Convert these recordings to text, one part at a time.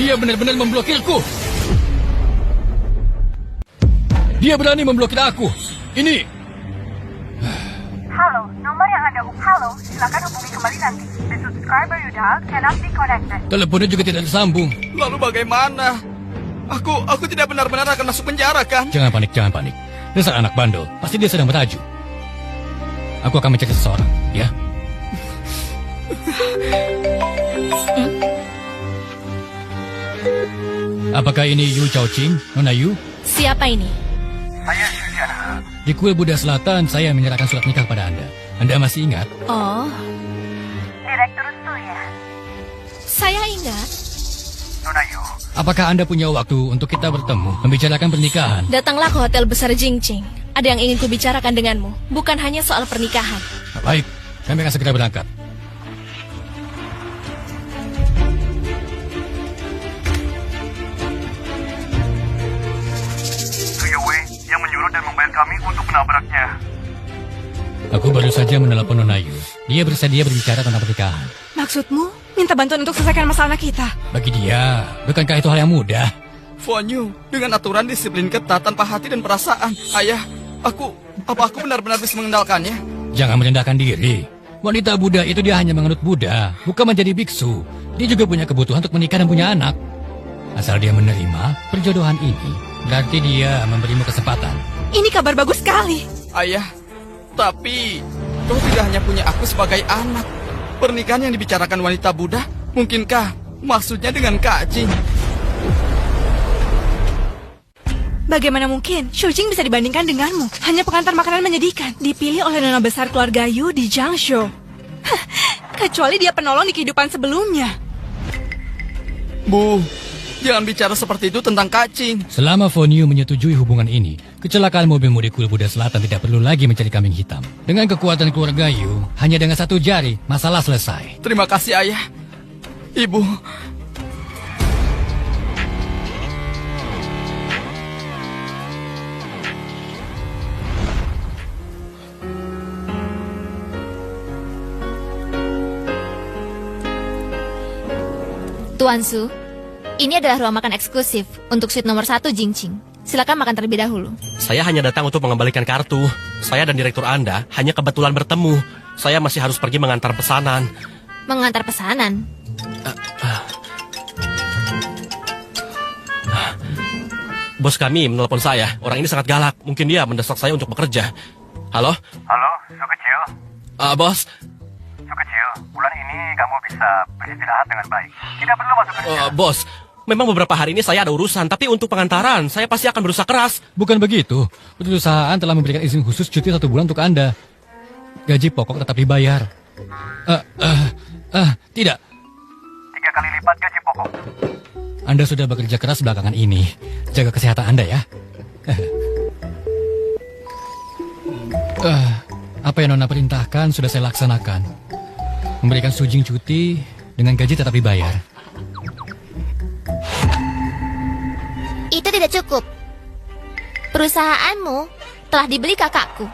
Dia benar-benar memblokirku. Dia berani memblokir aku. Ini. Halo, nomor yang Anda halo, silakan hubungi kembali nanti. The subscriber you dialed cannot be connected. Teleponnya juga tidak tersambung. Lalu bagaimana? Aku tidak benar-benar akan masuk penjara, kan? Jangan panik, jangan panik. Dasar anak bandel, pasti dia sedang merajuk. Aku akan mencari seseorang, ya? Apakah ini Yu Chaoqing, Nona Yu? Siapa ini? Saya Shujian. Di kuil Buddha Selatan, saya menyerahkan surat nikah pada Anda. Anda masih ingat? Oh, Direktur Su ya. saya ingat. Nona Yu. Apakah Anda punya waktu untuk kita bertemu, membicarakan pernikahan? Datanglah ke hotel besar Jingqing. Ada yang ingin kubicarakan denganmu. Bukan hanya soal pernikahan. Baik, kami akan segera berangkat. Yang menyuruh dan membayar kami untuk menabraknya. Aku baru saja menelepon Nona Yu. Dia bersedia berbicara tentang pernikahan. Maksudmu, minta bantuan untuk selesaikan masalah kita? Bagi dia, bukankah itu hal yang mudah? Fuan Yu, dengan aturan disiplin ketat tanpa hati dan perasaan. Ayah, aku benar-benar bisa mengendalikannya? Jangan merendahkan diri. Wanita Buddha itu dia hanya menganut Buddha, bukan menjadi biksu. Dia juga punya kebutuhan untuk menikah dan punya anak. Asal dia menerima perjodohan ini, berarti dia memberimu kesempatan. Ini kabar bagus sekali. Ayah, tapi kau tidak hanya punya aku sebagai anak. Pernikahan yang dibicarakan wanita Buddha, mungkinkah maksudnya dengan Kak Jing? Bagaimana mungkin Shujing bisa dibandingkan denganmu? Hanya pengantar makanan menyedihkan, dipilih oleh nona besar keluarga Yu di Jiangsu. Hah, kecuali dia penolong di kehidupan sebelumnya. Bu, jangan bicara seperti itu tentang Kak Jing. Selama Von Yu menyetujui hubungan ini, kecelakaan mobilmu di kuil Buddha Selatan tidak perlu lagi mencari kambing hitam. Dengan kekuatan keluarga Yu, hanya dengan satu jari, masalah selesai. Terima kasih, Ayah. Ibu, Tuan Su, ini adalah ruang makan eksklusif untuk suite nomor 1 Jingqing. Silakan makan terlebih dahulu. Saya hanya datang untuk mengembalikan kartu. Saya dan direktur Anda hanya kebetulan bertemu. Saya masih harus pergi mengantar pesanan. Mengantar pesanan. Bos kami menelpon saya. Orang ini sangat galak. Mungkin dia mendesak saya untuk bekerja. Halo? Halo, Su kecil. Bos? Su kecil, bulan ini kamu bisa beristirahat dengan baik. Tidak perlu masuk kerja. Bos, memang beberapa hari ini saya ada urusan. Tapi untuk pengantaran, saya pasti akan berusaha keras. Bukan begitu. Perusahaan telah memberikan izin khusus cuti 1 bulan untuk Anda. Gaji pokok tetap dibayar. Tidak. 3 kali lipat gaji pokok. Anda sudah bekerja keras belakangan ini. Jaga kesehatan Anda ya. Apa yang Nona perintahkan sudah saya laksanakan. Memberikan Shujing cuti dengan gaji tetap dibayar. Itu tidak cukup. Perusahaanmu telah dibeli kakakku.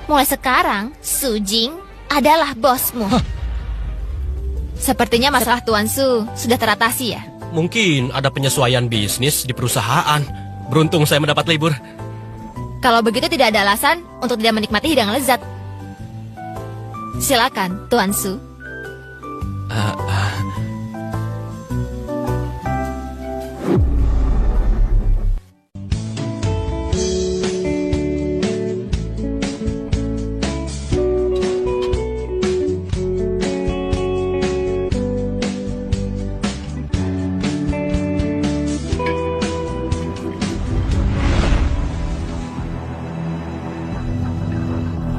Mulai sekarang, Shujing adalah bosmu. Sepertinya masalah Tuan Su sudah teratasi ya? Mungkin ada penyesuaian bisnis di perusahaan. Beruntung saya mendapat libur. Kalau begitu tidak ada alasan untuk tidak menikmati hidangan lezat. Silakan, Tuan Su.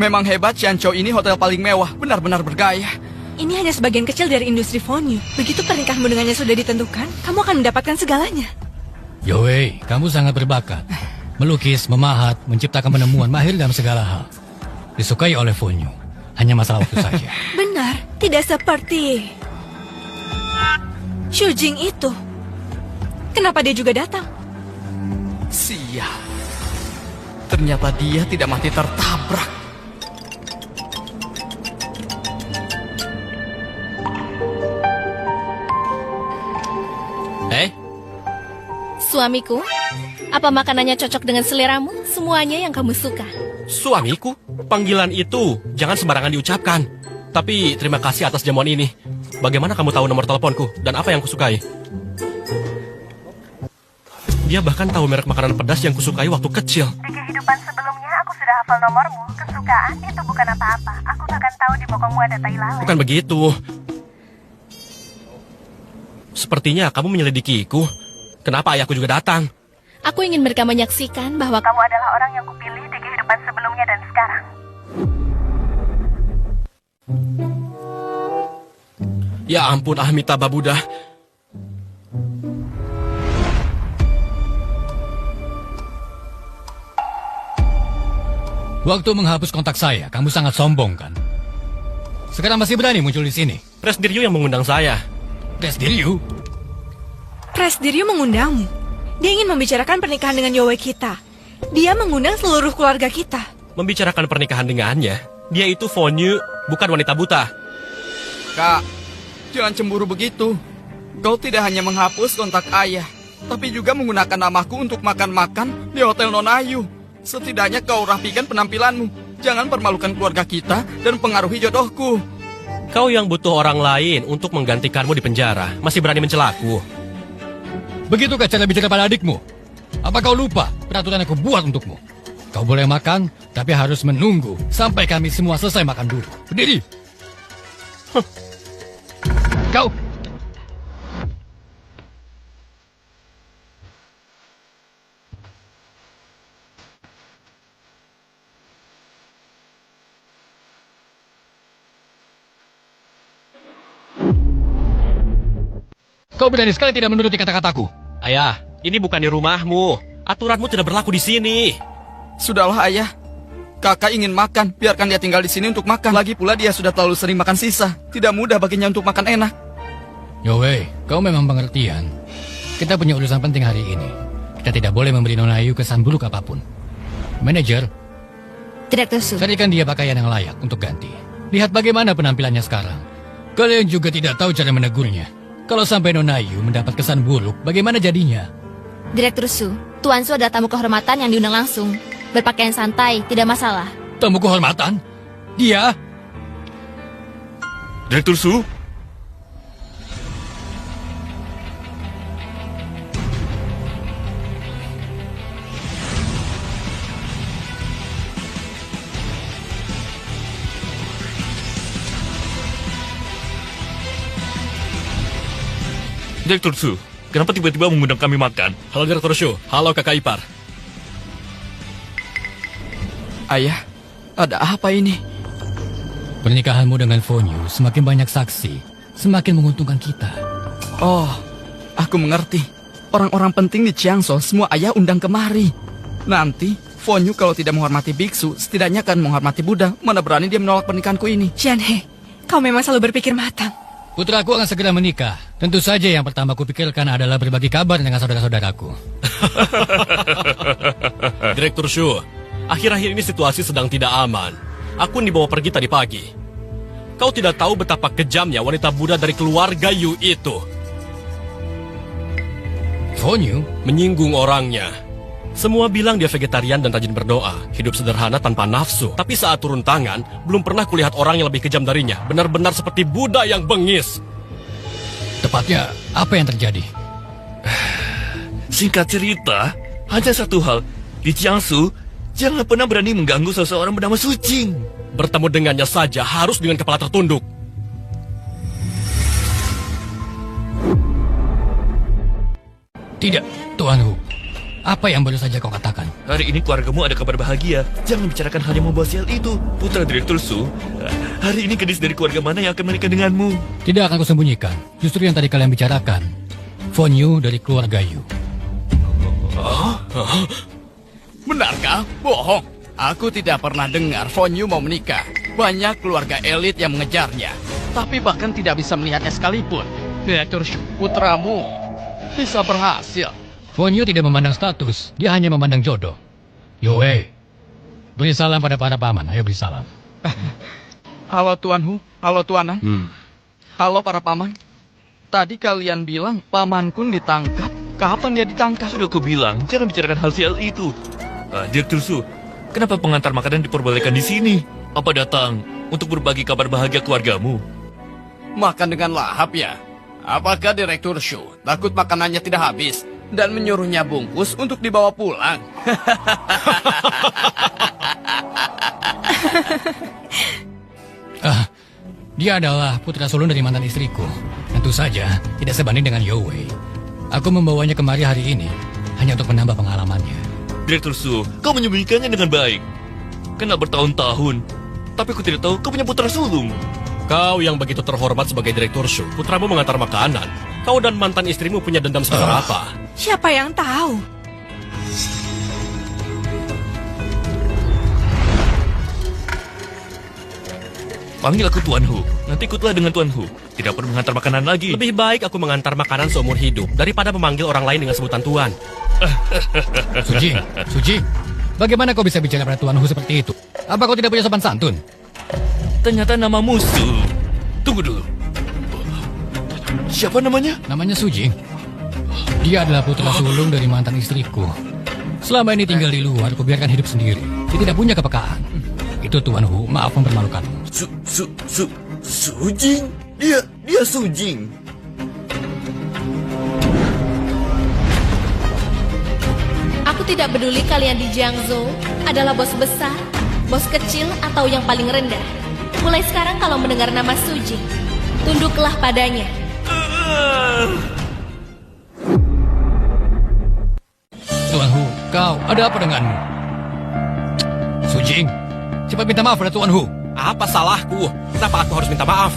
memang hebat. Xianzhou ini hotel paling mewah. Benar-benar bergaya. Ini hanya sebagian kecil dari industri Fonyu. Begitu pernikahanmu dengannya sudah ditentukan, kamu akan mendapatkan segalanya. Yowei, kamu sangat berbakat. Melukis, memahat, menciptakan penemuan, mahir dalam segala hal. Disukai oleh Fonyu. Hanya masalah waktu saja. Benar, tidak seperti Shujing itu. Kenapa dia juga datang? Sial. Ternyata dia tidak mati tertabrak. Suamiku, apa makanannya cocok dengan seleramu? Semuanya yang kamu suka. Suamiku? Panggilan itu jangan sembarangan diucapkan. Tapi terima kasih atas jamuan ini. Bagaimana kamu tahu nomor teleponku dan apa yang kusukai? Dia bahkan tahu merek makanan pedas yang kusukai waktu kecil. Di kehidupan sebelumnya aku sudah hafal nomormu. Kesukaan itu bukan apa-apa. Aku bahkan tahu di bokongmu ada tai lalat. Bukan begitu. Sepertinya kamu menyelidikiku. Kenapa ayahku juga datang? Aku ingin mereka menyaksikan bahwa Kamu adalah orang yang kupilih di kehidupan sebelumnya dan sekarang. Ya ampun, Amitabha Buddha. Waktu menghapus kontak saya, kamu sangat sombong kan? Sekarang masih berani muncul di sini. Presdiryu yang mengundang saya. Presdiryu? Presdiryu mengundangmu. Dia ingin membicarakan pernikahan dengan Yowe kita. Dia mengundang seluruh keluarga kita. Membicarakan pernikahan dengannya. Dia itu Fonyu, bukan wanita buta. Kak, jangan cemburu begitu. Kau tidak hanya menghapus kontak ayah, tapi juga menggunakan namaku untuk makan-makan di Hotel Nonayu. Setidaknya kau rapikan penampilanmu. Jangan permalukan keluarga kita dan pengaruhi jodohku. Kau yang butuh orang lain untuk menggantikanmu di penjara, masih berani mencelaku. Begitukah cara bicara pada adikmu? Apa kau lupa peraturan yang aku buat untukmu? Kau boleh makan, tapi harus menunggu sampai kami semua selesai makan dulu. Berdiri. Kau. Kau berani sekali tidak menuruti kata-kataku. Ayah, ini bukan di rumahmu. Aturanmu tidak berlaku di sini. Sudahlah ayah. Kakak ingin makan, biarkan dia tinggal di sini untuk makan. Lagi pula dia sudah terlalu sering makan sisa. Tidak mudah baginya untuk makan enak. Yowe, kau memang pengertian. Kita punya urusan penting hari ini. Kita tidak boleh memberi Nona Ayu kesan buruk apapun. Manajer, Direktur Su. carikan dia pakaian yang layak untuk ganti. Lihat bagaimana penampilannya sekarang. Kalian juga tidak tahu cara menegurnya. Kalau sampai Nona Ayu mendapat kesan buruk, bagaimana jadinya? Direktur Su, Tuan Su adalah tamu kehormatan yang diundang langsung. Berpakaian santai, tidak masalah. Tamu kehormatan? Dia? Direktur Su? Direktur Su, kenapa tiba-tiba mengundang kami makan? Halo Direktur Shu, halo kakak ipar. Ayah, ada apa ini? Pernikahanmu dengan Fonyu semakin banyak saksi, semakin menguntungkan kita. Oh, aku mengerti. Orang-orang penting di Jiangsu semua ayah undang kemari. Nanti, Fonyu kalau tidak menghormati biksu, setidaknya akan menghormati Buddha. Mana berani dia menolak pernikahanku ini? Jianhe, kau memang selalu berpikir matang. Putraku akan segera menikah. Tentu saja yang pertama kupikirkan adalah berbagi kabar dengan saudara-saudaraku. Direktur Shu, akhir-akhir ini situasi sedang tidak aman. Aku dibawa pergi tadi pagi. Kau tidak tahu betapa kejamnya wanita Buddha dari keluarga Yu itu. Fonyu? Menyinggung orangnya. Semua bilang dia vegetarian dan rajin berdoa, hidup sederhana tanpa nafsu. Tapi saat turun tangan, belum pernah kulihat orang yang lebih kejam darinya. Benar-benar seperti Buddha yang bengis. Tepatnya, apa yang terjadi? Singkat cerita, hanya satu hal. Di Jiangsu, jangan pernah berani mengganggu seseorang bernama Sucing. Bertemu dengannya saja harus dengan kepala tertunduk. Tidak, Tuan Hu. Apa yang baru saja kau katakan? Hari ini keluargamu ada kabar bahagia. Jangan bicarakan hal yang membawa sial itu. Putra Direktur Su, hari ini gadis dari keluarga mana yang akan menikah denganmu? Tidak akan kusembunyikan. Justru yang tadi kalian bicarakan. Fonyu dari keluarga Yu. Benarkah? Bohong. Aku tidak pernah dengar Fonyu mau menikah. Banyak keluarga elit yang mengejarnya. Tapi bahkan tidak bisa melihatnya sekalipun. Direktur Shu, putramu bisa berhasil. Fonyu tidak memandang status, dia hanya memandang jodoh. Yoe, beri salam pada para paman, ayo beri salam. Halo Tuan Hu, halo Tuanan. Halo para paman. Tadi kalian bilang pamanku ditangkap Kapan dia ditangkap? Sudah aku bilang, jangan bicarakan hal sial itu. Direktur Su, kenapa pengantar makanan diperbolehkan di sini? Apa datang untuk berbagi kabar bahagia keluargamu? Makan dengan lahap ya? Apakah Direktur Shu takut makanannya tidak habis dan menyuruhnya bungkus untuk dibawa pulang? Dia adalah putra sulung dari mantan istriku. Tentu saja tidak sebanding dengan Yo Wei. Aku membawanya kemari hari ini hanya untuk menambah pengalamannya. Direktur Su, kau menyembunyikannya dengan baik. Kena bertahun-tahun, tapi aku tidak tahu kau punya putra sulung. Kau yang begitu terhormat sebagai Direktur Shu, putramu mengantar makanan. Kau dan mantan istrimu punya dendam sebesar apa? Siapa yang tahu? Panggil aku Tuan Hu, nanti ikutlah dengan Tuan Hu. Tidak perlu mengantar makanan lagi. Lebih baik aku mengantar makanan seumur hidup daripada memanggil orang lain dengan sebutan Tuan. Suji, bagaimana kau bisa bicara pada Tuan Hu seperti itu? Apa kau tidak punya sopan santun? Ternyata nama musuh. Tunggu dulu. Siapa namanya? Namanya Sujing. Dia adalah putra sulung dari mantan istriku. Selama ini tinggal di luar, aku biarkan hidup sendiri. Dia tidak punya kepekaan. Itu Tuan Hu, maaf mempermalukan. Sujing? Dia Sujing. Aku tidak peduli kalian di Jiangzhou adalah bos besar, bos kecil, atau yang paling rendah. Mulai sekarang kalau mendengar nama Sujing, tunduklah padanya. Tuan Hu, kau ada apa denganmu? Sujing, cepat minta maaf pada Tuan Hu. Apa salahku? Kenapa aku harus minta maaf?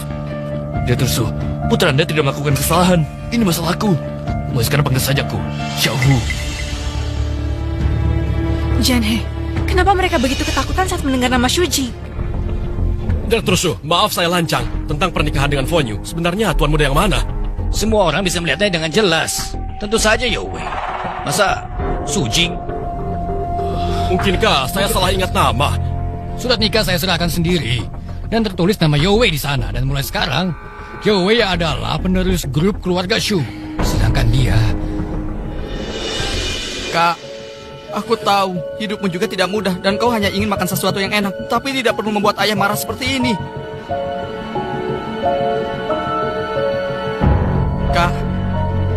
Direktur Su, putra Anda tidak melakukan kesalahan. Ini masalahku. Mulai sekarang panggil saja aku, Xiao Hu. Janhe, kenapa mereka begitu ketakutan saat mendengar nama Shuji? Direktur Shu, maaf saya lancang. Tentang pernikahan dengan Fonyu, sebenarnya tuan muda yang mana? Semua orang bisa melihatnya dengan jelas. Tentu saja Yo Wei. Masa Sujing? Mungkinkah saya salah ingat nama? Surat nikah saya serahkan sendiri. Dan tertulis nama Yo Wei di sana. Dan mulai sekarang, Yo Wei adalah penerus grup keluarga Shu. Sedangkan dia... Kak, aku tahu hidupmu juga tidak mudah dan kau hanya ingin makan sesuatu yang enak. Tapi tidak perlu membuat ayah marah seperti ini. Kak,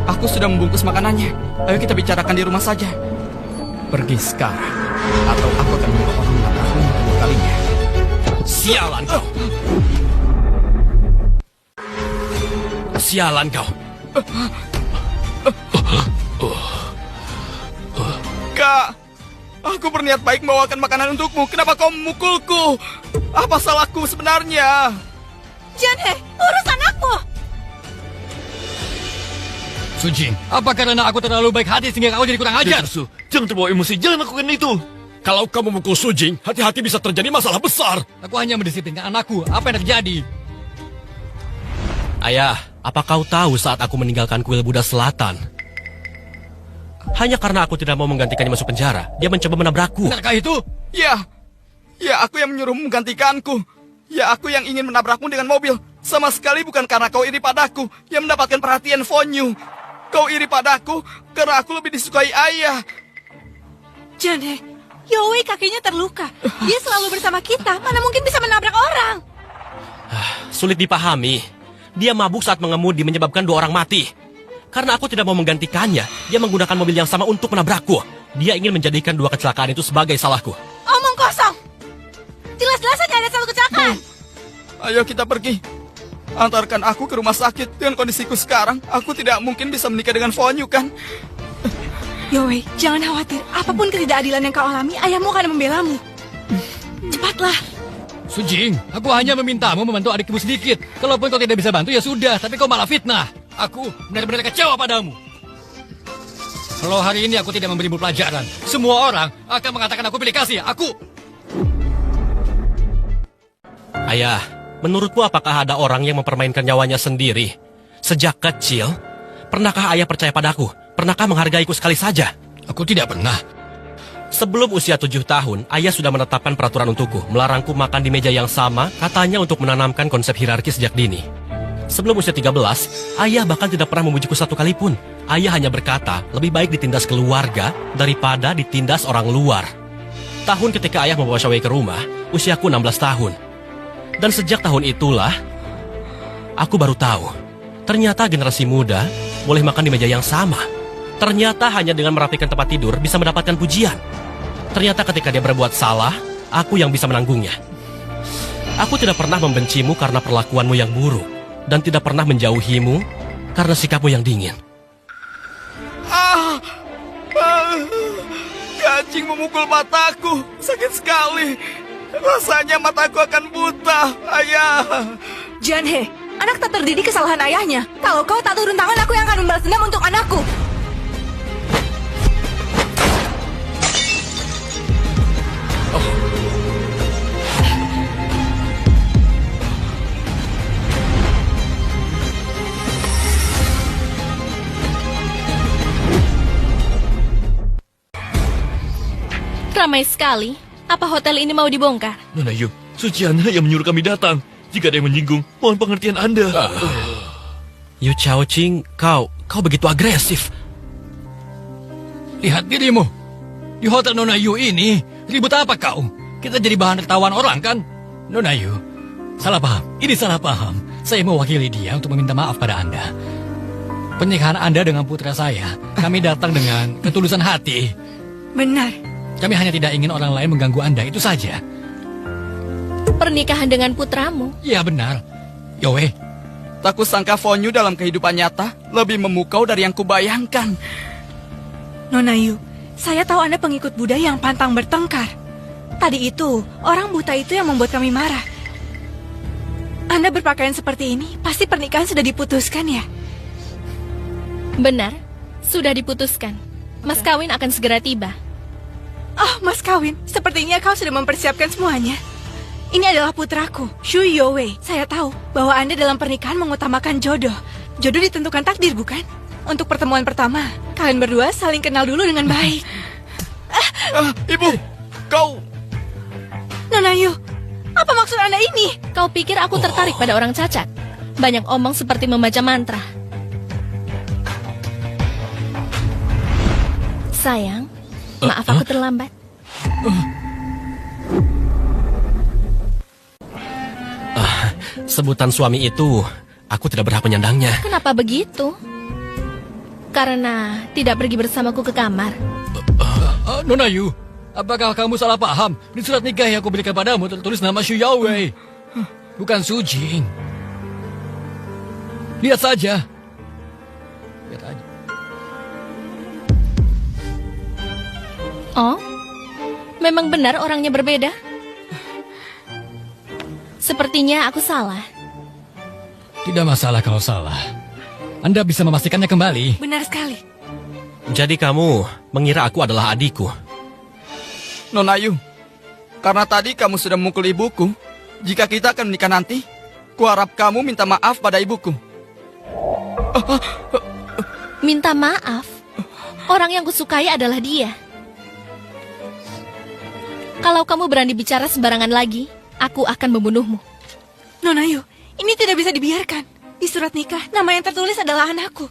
aku sudah membungkus makanannya. Ayo kita bicarakan di rumah saja. Pergi sekarang, atau aku akan menyuruh orang menabrakmu kedua kalinya. Sialan kau! Sialan kau! Kak, aku berniat baik membawakan makanan untukmu. Kenapa kau memukulku? Apa salahku sebenarnya? Janhe, urusan aku! Sujing, apa karena aku terlalu baik hati sehingga kau jadi kurang ajar? Direktur Su, jangan terbawa emosi, jangan lakukan itu. Kalau kamu memukul Sujing, hati-hati bisa terjadi masalah besar. Aku hanya mendisiplinkan anakku. Apa yang terjadi? Ayah, apa kau tahu saat aku meninggalkan kuil Buddha Selatan? Hanya karena aku tidak mau menggantikannya masuk penjara, dia mencoba menabrakku. Benarkah itu? Ya, aku yang menyuruhmu menggantikanku. Ya, aku yang ingin menabrakmu dengan mobil. Sama sekali bukan karena kau iri padaku yang mendapatkan perhatian Fonyu. Kau iri padaku karena aku lebih disukai ayah. Janhe, Yo Wei kakinya terluka. Dia selalu bersama kita, mana mungkin bisa menabrak orang? Sulit dipahami. Dia mabuk saat mengemudi menyebabkan 2 orang mati. Karena aku tidak mau menggantikannya, dia menggunakan mobil yang sama untuk menabrakku. Dia ingin menjadikan 2 kecelakaan itu sebagai salahku. Omong kosong! Jelas-jelas saja ada 1 kecelakaan. Ayo kita pergi. Antarkan aku ke rumah sakit. Dengan kondisiku sekarang, aku tidak mungkin bisa menikah dengan Fonyu, kan? Yo Wei, jangan khawatir. Apapun ketidakadilan yang kau alami, ayahmu akan membelamu. Cepatlah. Sujing, aku hanya memintamu membantu adikmu sedikit. Kalaupun kau tidak bisa bantu ya sudah, tapi kau malah fitnah. Aku benar-benar kecewa padamu. Kalau hari ini aku tidak memberimu pelajaran, semua orang akan mengatakan aku pilih kasih. Aku. Ayah, menurutmu apakah ada orang yang mempermainkan nyawanya sendiri? Sejak kecil, pernahkah ayah percaya padaku? Pernahkah menghargaiku sekali saja? Aku tidak pernah. Sebelum usia 7 tahun, ayah sudah menetapkan peraturan untukku, melarangku makan di meja yang sama, katanya untuk menanamkan konsep hierarki sejak dini. Sebelum usia 13, ayah bahkan tidak pernah memujiku satu kali pun. Ayah hanya berkata, lebih baik ditindas keluarga daripada ditindas orang luar. Tahun ketika ayah membawa Xiaowei ke rumah, usiaku 16 tahun. Dan sejak tahun itulah, aku baru tahu, ternyata generasi muda boleh makan di meja yang sama. Ternyata hanya dengan merapikan tempat tidur bisa mendapatkan pujian. Ternyata ketika dia berbuat salah, aku yang bisa menanggungnya. Aku tidak pernah membencimu karena perlakuanmu yang buruk, dan tidak pernah menjauhimu karena sikapmu yang dingin. Kancing memukul mataku, sakit sekali. Rasanya mataku akan buta, ayah. Jianhe, anak tak terdidik kesalahan ayahnya. Kalau kau tak turun tangan, aku yang akan membalas dendam untuk anakku. Ramai sekali. Apa hotel ini mau dibongkar? Nona Yu, Sujiana yang menyuruh kami datang. Jika ada yang menyinggung, mohon pengertian Anda. Yu Chaoqing, kau begitu agresif. Lihat dirimu. Di hotel Nona Yu ini, ribut apa kau? Kita jadi bahan tertawaan orang kan? Nona Yu, salah paham. Ini salah paham. Saya mewakili dia untuk meminta maaf pada Anda. Pernikahan Anda dengan putra saya, kami datang dengan ketulusan hati. Benar. Kami hanya tidak ingin orang lain mengganggu Anda, itu saja. Pernikahan dengan putramu? Iya benar. Yowe. Tak kusangka Fonyu dalam kehidupan nyata lebih memukau dari yang kubayangkan. Nona Yu, saya tahu Anda pengikut Buddha yang pantang bertengkar. Tadi itu, orang buta itu yang membuat kami marah. Anda berpakaian seperti ini, pasti pernikahan sudah diputuskan ya? Benar, sudah diputuskan. Mas kawin akan segera tiba. Oh, Mas kawin, sepertinya kau sudah mempersiapkan semuanya. Ini adalah putraku, Shu Youwei. Saya tahu bahwa Anda dalam pernikahan mengutamakan jodoh. Jodoh ditentukan takdir, bukan? Untuk pertemuan pertama, kalian berdua saling kenal dulu dengan baik. Ibu, kau... Nona Yu, apa maksud Anda ini? Kau pikir aku tertarik pada orang cacat? Banyak omong seperti membaca mantra. Sayang, maaf aku terlambat. Sebutan suami itu, aku tidak berhak menyandangnya. Kenapa begitu? Karena tidak pergi bersamaku ke kamar. Nona Yu, apakah kamu salah paham? Di surat nikah yang aku berikan padamu tertulis nama Shu Youwei, bukan Su Jing. Lihat saja. Lihat aja. Oh, memang benar orangnya berbeda? Sepertinya aku salah. Tidak masalah kalau salah. Anda bisa memastikannya kembali. Benar sekali. Jadi kamu mengira aku adalah adikku? Nona Yu, karena tadi kamu sudah memukul ibuku, jika kita akan menikah nanti, kuharap kamu minta maaf pada ibuku. Minta maaf? Orang yang kusukai adalah dia. Kalau kamu berani bicara sembarangan lagi, aku akan membunuhmu. Nona Yu, ini tidak bisa dibiarkan. Di surat nikah, nama yang tertulis adalah anakku.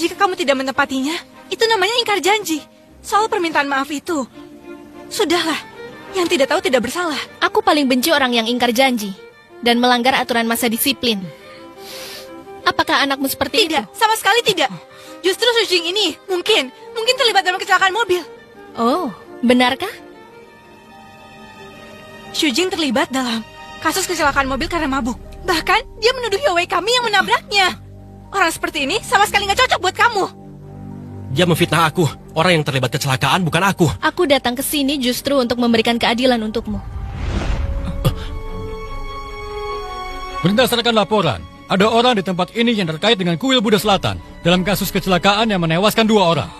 Jika kamu tidak menepatinya, itu namanya ingkar janji. Soal permintaan maaf itu, sudahlah. Yang tidak tahu tidak bersalah. Aku paling benci orang yang ingkar janji dan melanggar aturan masa disiplin. Apakah anakmu seperti itu? Tidak, sama sekali tidak. Justru Su Jing ini mungkin terlibat dalam kecelakaan mobil. Oh, benarkah? Su Jing terlibat dalam kasus kecelakaan mobil karena mabuk. Bahkan dia menuduh Youwei kami yang menabraknya. Orang seperti ini sama sekali nggak cocok buat kamu. Dia memfitnah aku. Orang yang terlibat kecelakaan bukan aku. Aku datang ke sini justru untuk memberikan keadilan untukmu. Berdasarkan laporan, ada orang di tempat ini yang terkait dengan kuil Buddha Selatan dalam kasus kecelakaan yang menewaskan 2 orang.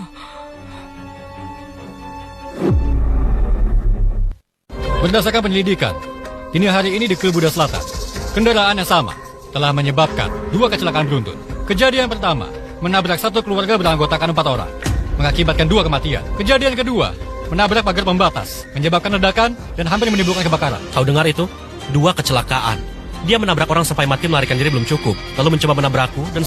Berdasarkan penyelidikan, dini hari ini di kuil Buddha Selatan, kendaraan yang sama telah menyebabkan 2 kecelakaan beruntun. Kejadian pertama, menabrak satu keluarga beranggotakan 4 orang, mengakibatkan 2 kematian. Kejadian kedua, menabrak pagar pembatas, menyebabkan ledakan dan hampir menimbulkan kebakaran. Kau dengar itu? 2 kecelakaan. Dia menabrak orang sampai mati melarikan diri belum cukup, lalu mencoba menabrakku dan